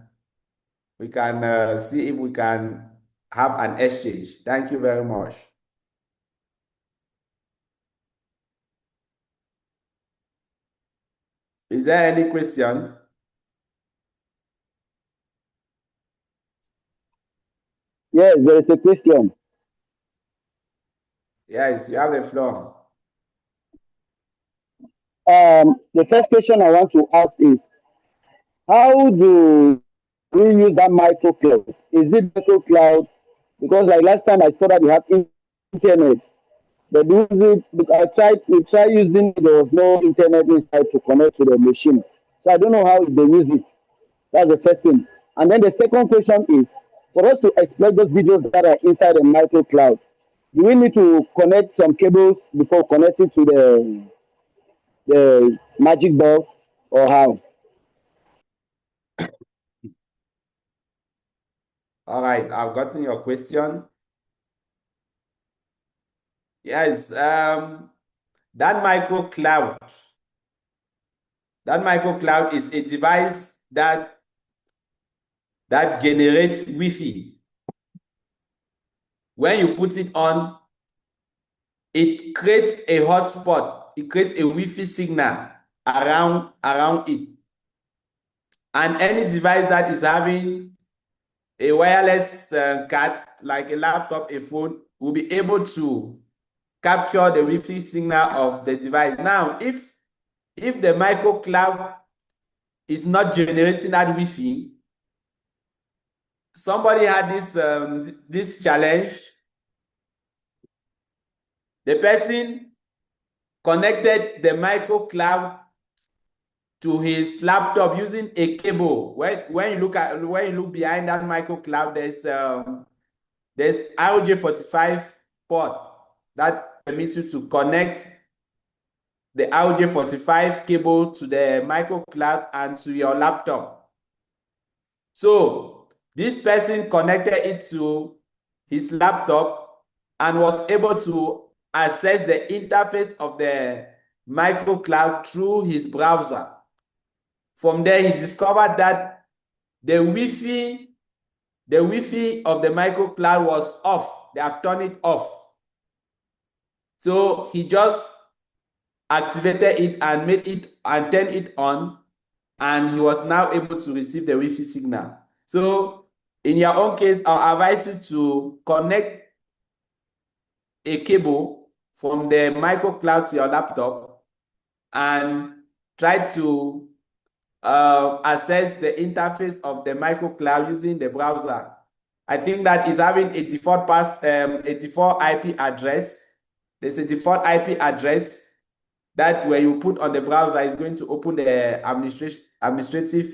see if we can have an exchange. Thank you very much. Is there any question? Yes, there is a question. Yes, you have the floor. The first question I want to ask is, how do we use that micro cloud? Is it micro cloud? Because like last time I saw that you have internet, but we tried using it, there was no internet inside to connect to the machine. So I don't know how they use it. That's the first thing. And then the second question is, for us to exploit those videos that are inside the micro cloud, do we need to connect some cables before connecting to the magic box, or how? All right, I've gotten your question. Yes, that micro cloud is a device that generates Wi-Fi. When you put it on, it creates a hotspot. It creates a Wi-Fi signal around it. And any device that is having a wireless card, like a laptop, a phone, will be able to capture the Wi-Fi signal of the device. Now, if the micro cloud is not generating that Wi-Fi, somebody had this challenge. The person connected the micro cloud to his laptop using a cable. When you look behind that micro cloud, there's RJ45 port that permits you to connect the RJ45 cable to the micro cloud and to your laptop. So this person connected it to his laptop and was able to access the interface of the micro cloud through his browser. From there, he discovered that the Wi-Fi of the micro cloud was off. They have turned it off. So he just activated it and made it and turned it on, and he was now able to receive the Wi-Fi signal. So in your own case, I'll advise you to connect a cable from the micro cloud to your laptop and try to access the interface of the micro cloud using the browser. I think that is having a default IP address. There's a default IP address that when you put on the browser is going to open the administrative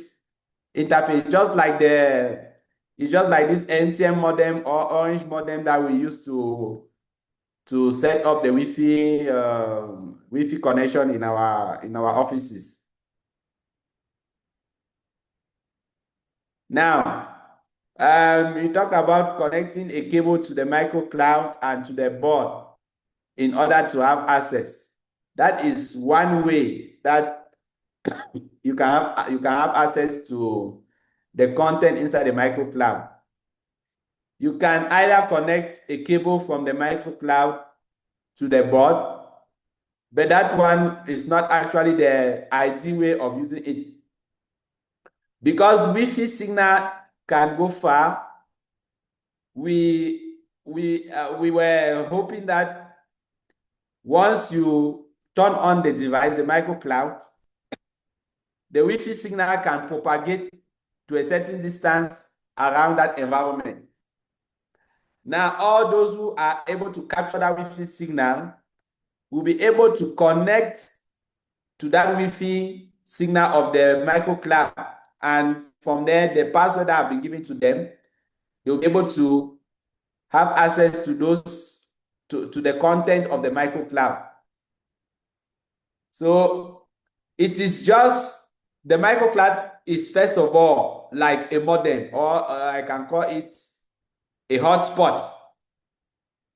interface, just like it's just like this NTM modem or Orange modem that we use to set up the Wi-Fi connection in our offices. Now, we talked about connecting a cable to the micro cloud and to the board in order to have access. That is one way that you can have access to the content inside the micro cloud. You can either connect a cable from the micro cloud to the board, but that one is not actually the ideal way of using it, because Wi-Fi signal can go far. We were hoping that once you turn on the device, the micro cloud, the Wi-Fi signal can propagate to a certain distance around that environment. Now, all those who are able to capture that Wi-Fi signal will be able to connect to that Wi-Fi signal of the microcloud. And from there, the password that have been given to them, they'll be able to have access to those, to the content of the microcloud. So it is just, the microcloud is first of all like a modem, or I can call it a hotspot.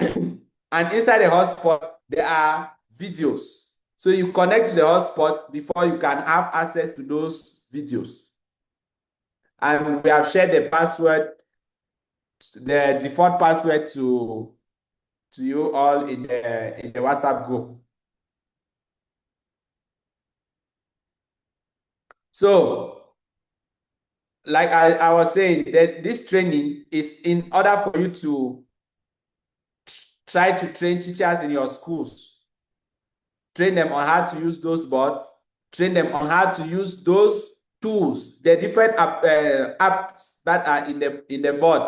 And inside the hotspot, there are videos. So you connect to the hotspot before you can have access to those videos. And we have shared the password, the default password to you all in the WhatsApp group. So, like I was saying, that this training is in order for you to try to train teachers in your schools. Train them on how to use those bots. Train them on how to use those tools, the different apps that are in the board.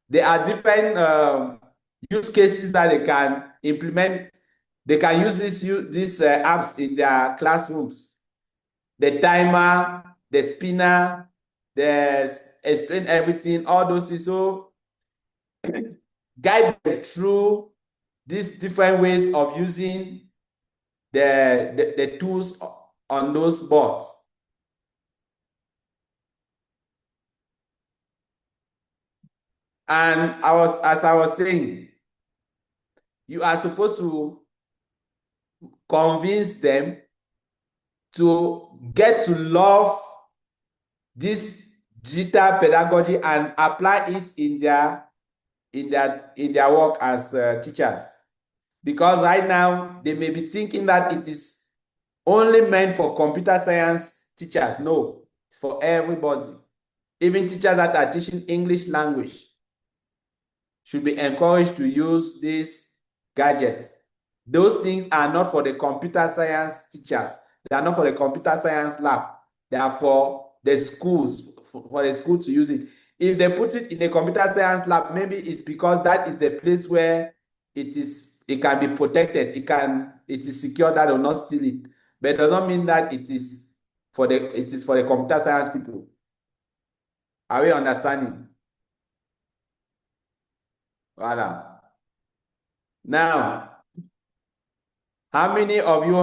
There are different use cases that they can implement. They can use these apps in their classrooms. The timer, the spinner, the explain everything, all those things. So guide them through these different ways of using the tools on those boards. And as I was saying, you are supposed to convince them to get to love this digital pedagogy and apply it in their work as teachers. Because right now they may be thinking that it is only meant for computer science teachers. No, it's for everybody. Even teachers that are teaching English language should be encouraged to use this gadget. Those things are not for the computer science teachers. They are not for the computer science lab. They are for the schools, for the school to use it. If they put it in the computer science lab, maybe it's because that is the place where it can be protected. It is secure, that will not steal it. But it does not mean that it is for the computer science people. Are we understanding? Voilà. Now, how many of you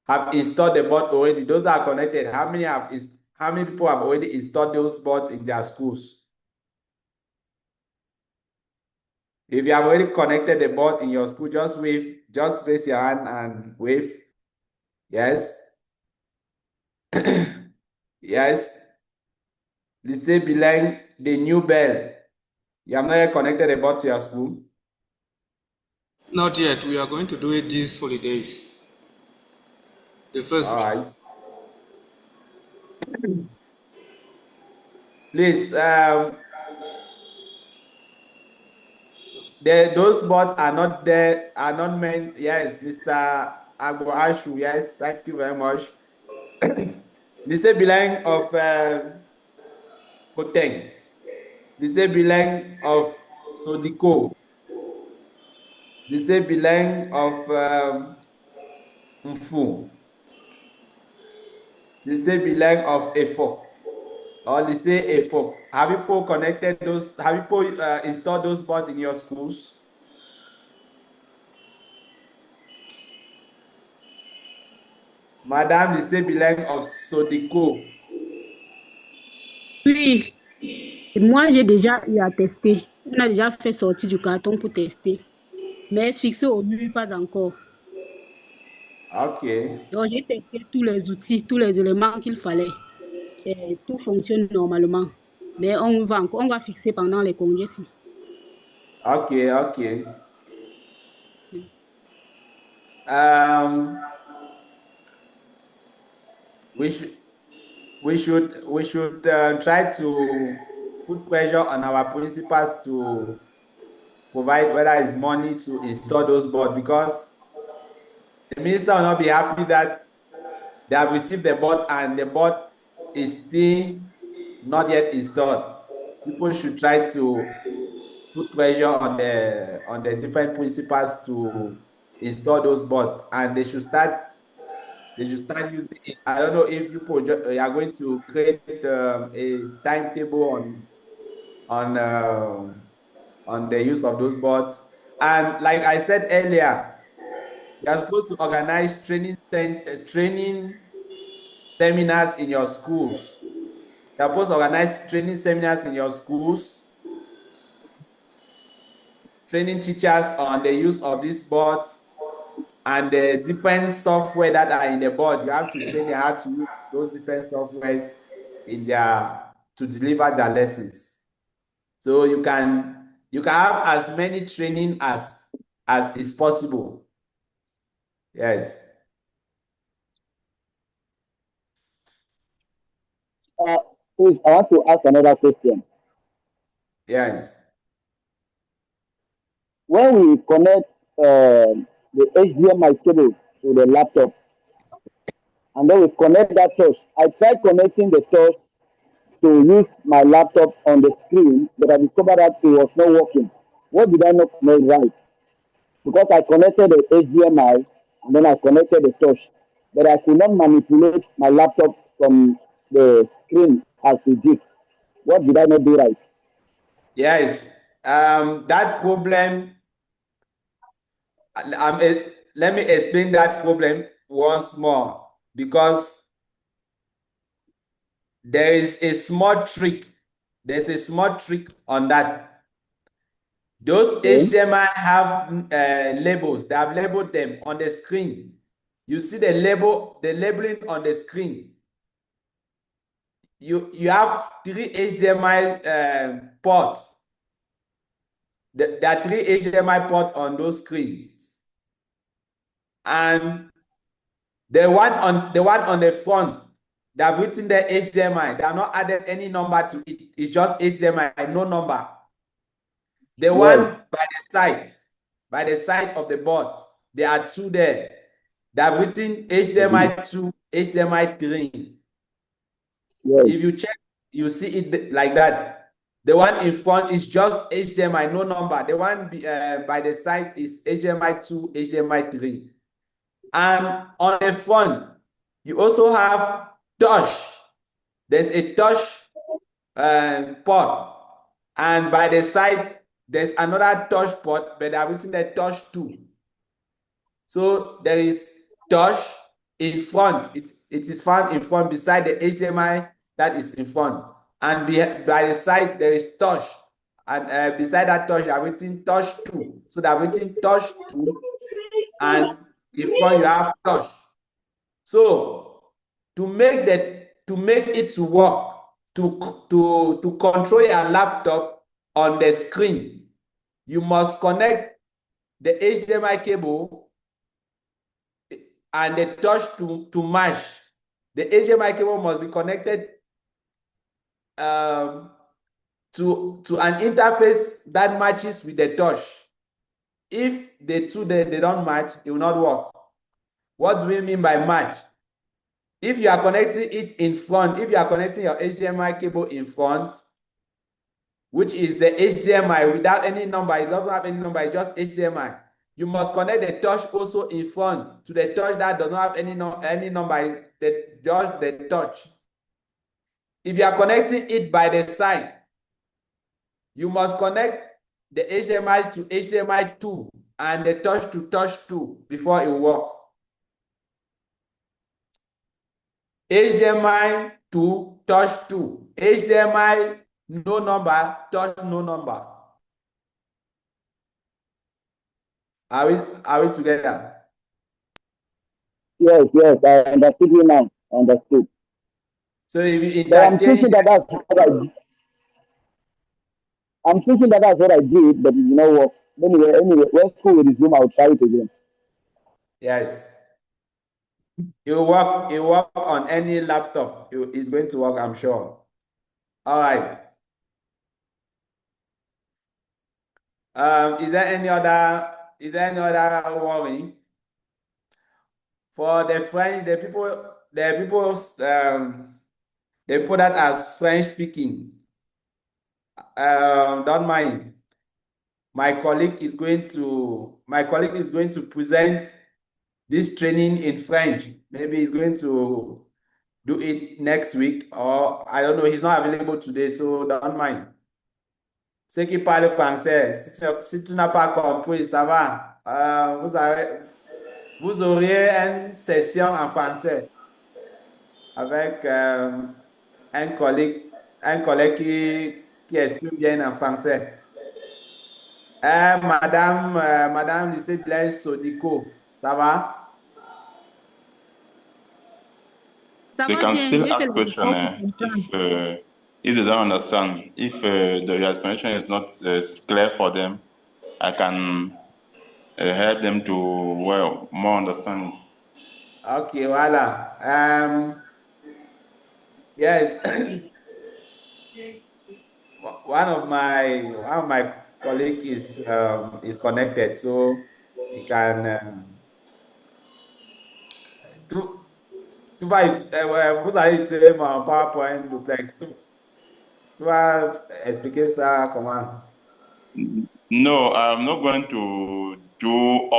have installed the board already? Those that are connected, how many people have already installed those boards in their schools? If you have already connected the board in your school, just wave, just raise your hand and wave. Yes. Yes. Lycée Bilingue, the new bell. You have not yet connected the board to your school? Not yet. We are going to do it these holidays. The first All one. right. Please, those bots are not there, are not meant. Yes, Mr. Agbo Ashu, yes, thank you very much. Lycée Bilingue of Koteng, Lycée Bilingue of Sodiko, Lycée Bilingue of Mfu, Lycée Bilingue of Efok, or Lycée Efok. Have you connected those? Have you installed those bots in your schools? Madame Lycée Bilingue of Sodiko. Oui, moi j'ai déjà eu à tester. On a déjà fait sortir du carton pour tester. Mais fixé au mur, pas encore. Ok. Donc j'ai testé tous les outils, tous les éléments qu'il fallait. Et tout fonctionne normalement. Mais on va fixer pendant les congés. Ok, ok. We should try to put pressure on our principals to provide, whether it's money to install those boards, because the minister will not be happy that they have received the board and the board is still not yet installed. people should try to put pressure on the different principals to install those bots, and they should start using it. I don't know if you are going to create a timetable on the use of those bots. And like I said earlier, you are supposed to organize training seminars in your schools. You are supposed to organize training seminars in your schools, training teachers on the use of these bots and the different software that are in the board. You have to train them how to use those different softwares to deliver their lessons. So you can have as many training as is possible. Yes. Please, I want to ask another question. Yes. When we connect the HDMI cable to the laptop, and then we connect that touch, I tried connecting the touch to use my laptop on the screen, but I discovered that it was not working. What did I not connect right? Because I connected the HDMI and then I connected the touch, but I could not manipulate my laptop from the screen as it did. What did I not do right? Yes. That problem. Let me explain that problem once more, because there is a small trick. There's a small trick on that. Those HDMI have labels. They have labeled them on the screen. You see the labeling on the screen. You have 3 HDMI ports. There are 3 HDMI ports on those screens, and the one on the front, they have written the HDMI. They have not added any number to it. It's just HDMI, no number. The one by the side of the board, there are 2 there. They have written HDMI 2, HDMI 3. Yes. If you check, you see it like that. The one in front is just HDMI, no number. The one by the side is HDMI 2, HDMI 3. And on the front, you also have touch. There's a touch port. And by the side, there's another touch port, but I've written the touch 2. So there is touch in front. It is found in front beside the HDMI that is in front. And by the side, there is touch. And beside that touch, I've written touch 2. So I've written touch 2. And in front, you have touch. So to make it work, to control your laptop on the screen, you must connect the HDMI cable and the touch to match. The HDMI cable must be connected to an interface that matches with the touch. If the two they don't match, it will not work. What do we mean by match? If you are connecting it in front, if you are connecting your HDMI cable in front, which is the HDMI without any number, it doesn't have any number, it's just HDMI. You must connect the touch also in front to the touch that does not have any number, just the touch. If you are connecting it by the side, you must connect the HDMI to HDMI 2 and the touch to touch 2 before it will work. HDMI to touch 2. HDMI no number, touch no number. Are we together? Yes, I understood you now. Understood. So if you But I'm thinking that that's what I did. I'm thinking that that's what I did, but you know what? Anyway, when school will resume, I'll try it again. Yes. It will work on any laptop. It's going to work, I'm sure. All right. Is there any other worry? For the French, the people that are French speaking, Don't mind. My colleague is going to present this training in French. Maybe he's going to do it next week, or I don't know. He's not available today, so don't mind. Ceux qui parlent français, si tu n'as pas compris, ça va. Vous auriez une session en français avec un collègue qui exprime bien en français. Madame Lycée Blaise Sodico, ça va? Ça They va can bien, still j'ai fait ask le question effort pour comprendre. if they don't understand. If the explanation is not clear for them, I can help them to more understand. Ok, voilà. Yes. one of my colleague is connected, so he can. Tu vas vous allez utiliser mon PowerPoint duplex. Tu vas expliquer ça comment? No, I'm not going to do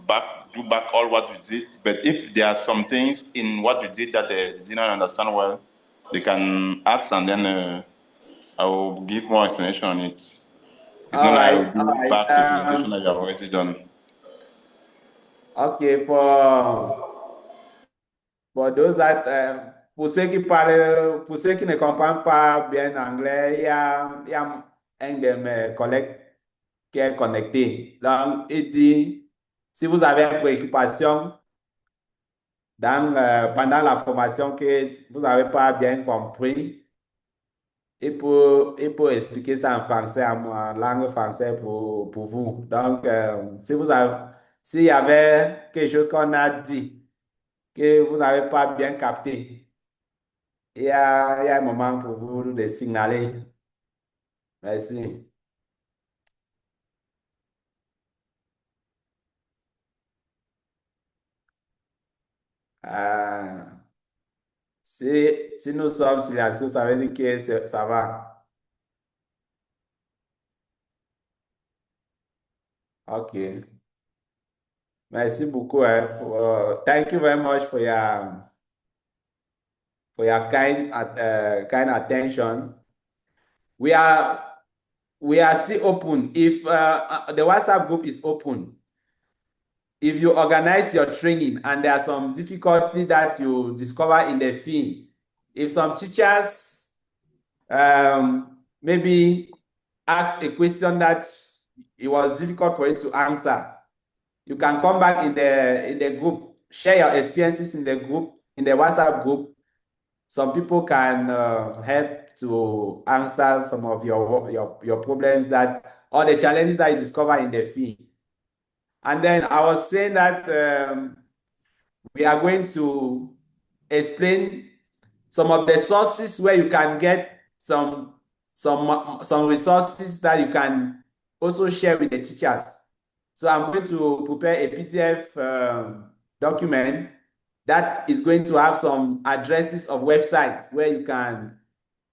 back all what you did. But if there are some things in what you did that they did not understand well, they can ask, and then I will give more explanation on it. It's All not like I right, will do back the presentation that you have already done. Okay, for those that pour ceux qui ne comprennent pas bien anglais, il y a un de mes collègues qui est connecté. Donc, il dit, si vous avez une préoccupation pendant la formation que vous n'avez pas bien compris, il peut expliquer ça en français, en langue française pour vous. Donc, s'il y avait quelque chose qu'on a dit que vous n'avez pas bien capté, il y a un moment pour vous de signaler. Merci. Si nous sommes silencieux, ça veut dire que ça va. OK. Merci beaucoup. Thank you very much for your kind attention. We are still open. If the WhatsApp group is open, if you organize your training and there are some difficulty that you discover in the field, if some teachers maybe ask a question that it was difficult for you to answer, you can come back in the group, share your experiences in the group, in the WhatsApp group. Some people can help to answer some of your problems or the challenges that you discover in the field. And then I was saying that we are going to explain some of the sources where you can get some resources that you can also share with the teachers. So I'm going to prepare a PDF document that is going to have some addresses of websites where you can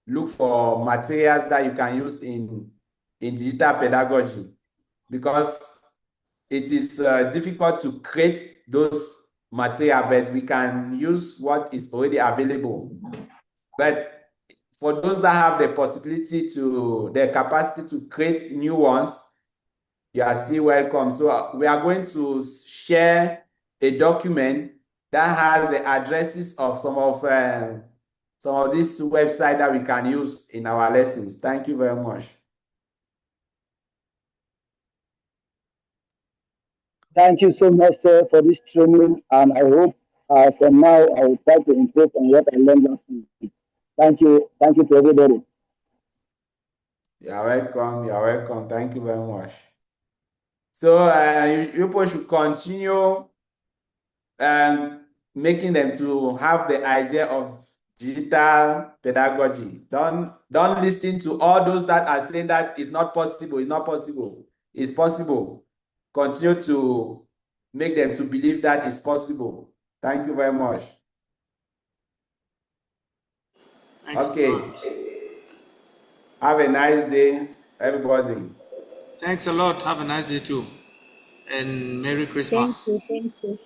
look for materials that you can use in digital pedagogy, because it is difficult to create those material, but we can use what is already available. But for those that have the the capacity to create new ones, you are still welcome. So we are going to share a document that has the addresses of some of these websites that we can use in our lessons. Thank you very much. Thank you so much, sir, for this training, and I hope from now I will try to improve on what I learned last week. Thank you to everybody. You're welcome. You're welcome. Thank you very much. So you people should continue making them to have the idea of digital pedagogy. Don't listen to all those that are saying that it's not possible. It's not possible. It's possible. Continue to make them to believe that it's possible. Thank you very much. Thanks. Okay. Have a nice day, everybody. Thanks a lot. Have a nice day too. And Merry Christmas. Thank you.